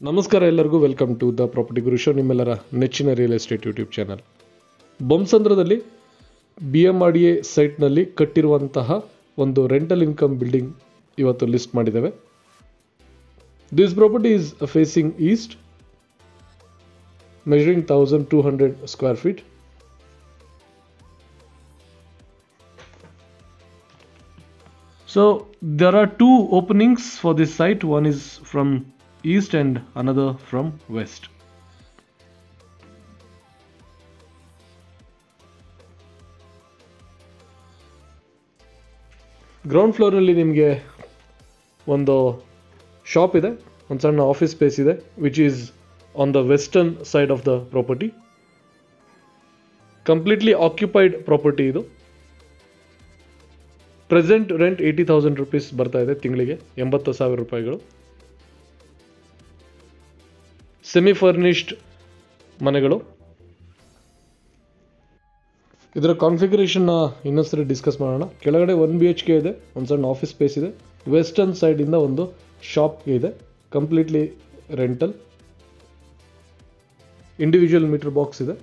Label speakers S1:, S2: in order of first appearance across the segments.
S1: ನಮಸ್ಕಾರ ಎಲ್ಲರಿಗೂ welcome to the Property Guru show, ನಿಮ್ಮೆಲ್ಲರ ನೆಚ್ಚಿನ ರಿಯಲ್ ಎಸ್ಟೇಟ್ ಯೂಟ್ಯೂಬ್ ಚಾನಲ್. ಬೊಮ್ಮಸಂದ್ರದಲ್ಲಿ BMRDA ಸೈಟ್ನಲ್ಲಿ ಕಟ್ಟಿರುವಂತಹ ಒಂದು ರೆಂಟಲ್ ಇನ್ಕಮ್ ಬಿಲ್ಡಿಂಗ್ ಇವತ್ತು ಲಿಸ್ಟ್ ಮಾಡಿದ್ದೇವೆ. This property is facing east, measuring 1200 square feet. So there are two openings for this site. One is from east and another from west. Ground ಫ್ಲೋರಲ್ಲಿ ನಿಮಗೆ ಒಂದು shop ಇದೆ, ಒಂದು ಸಣ್ಣ ಆಫೀಸ್ ಸ್ಪೇಸ್ ಇದೆ, which is on the western side of the property. Completely occupied property ಇದು. Present rent 80,000 rupees ಬರ್ತಾ ಇದೆ, ತಿಂಗಳಿಗೆ 80,000 ರೂಪಾಯಿಗಳು. ಸೆಮಿ ಫರ್ನಿಶ್ಡ್ ಮನೆಗಳು. ಇದರ ಕಾನ್ಫಿಗರೇಷನ್ನ ಇನ್ನೊಂದ್ಸರಿ ಡಿಸ್ಕಸ್ ಮಾಡೋಣ. ಕೆಳಗಡೆ 1 BHK ಇದೆ, ಒಂದು ಸಣ್ಣ ಆಫೀಸ್ ಸ್ಪೇಸ್ ಇದೆ. ವೆಸ್ಟರ್ನ್ ಸೈಡಿಂದ ಒಂದು ಶಾಪ್ ಇದೆ, completely rental. Individual meter box ಇದೆ.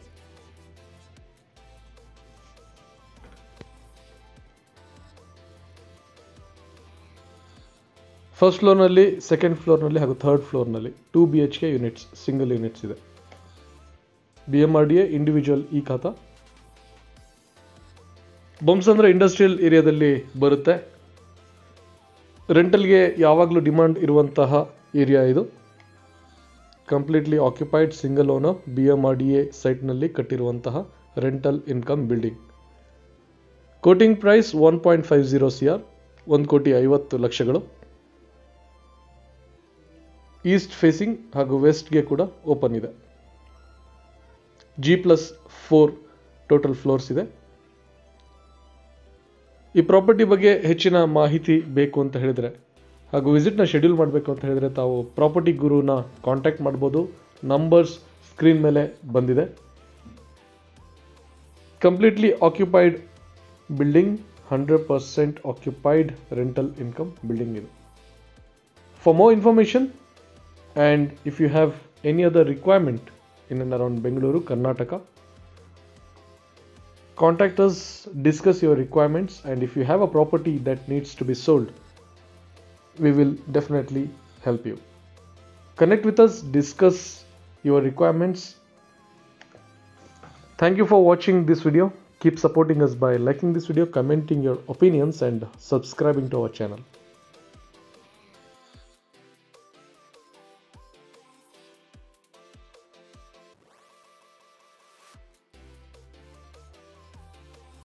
S1: ಫಸ್ಟ್ ಫ್ಲೋರ್ನಲ್ಲಿ, ಸೆಕೆಂಡ್ ಫ್ಲೋರ್ನಲ್ಲಿ ಹಾಗೂ ಥರ್ಡ್ ಫ್ಲೋರ್ನಲ್ಲಿ 2 BHK ಯೂನಿಟ್ಸ್, ಸಿಂಗಲ್ ಯೂನಿಟ್ಸ್ ಇದೆ. BMRDA individual E khata. Bommasandra industrial ಏರಿಯಾದಲ್ಲಿ ಬರುತ್ತೆ. ರೆಂಟಲ್ಗೆ ಯಾವಾಗಲೂ ಡಿಮಾಂಡ್ ಇರುವಂತಹ ಏರಿಯಾ ಇದು. Completely occupied single owner BMRDA ಸೈಟ್ನಲ್ಲಿ ಕಟ್ಟಿರುವಂತಹ rental income building. Quoting price 1.50 CR, 1,50,00,000. East facing ಹಾಗೂ ವೆಸ್ಟ್ಗೆ ಕೂಡ ಓಪನ್ ಇದೆ. G+4 ಟೋಟಲ್ ಫ್ಲೋರ್ಸ್ ಇದೆ. ಈ ಪ್ರಾಪರ್ಟಿ ಬಗ್ಗೆ ಹೆಚ್ಚಿನ ಮಾಹಿತಿ ಬೇಕು ಅಂತ ಹೇಳಿದರೆ ಹಾಗೂ ವಿಸಿಟ್ನ ಶೆಡ್ಯೂಲ್ ಮಾಡಬೇಕು ಅಂತ ಹೇಳಿದರೆ ತಾವು ಪ್ರಾಪರ್ಟಿ ಗುರುನ ಕಾಂಟ್ಯಾಕ್ಟ್ ಮಾಡ್ಬೋದು. ನಂಬರ್ಸ್ ಸ್ಕ್ರೀನ್ ಮೇಲೆ ಬಂದಿದೆ. Completely occupied building, 100% occupied rental income building ಇದು. For more information and if you have any other requirement in and around Bengaluru, Karnataka, contact us, discuss your requirements, and if you have a property that needs to be sold, we will definitely help you. Connect with us, discuss your requirements. Thank you for watching this video. Keep supporting us by liking this video, commenting your opinions, and subscribing to our channel.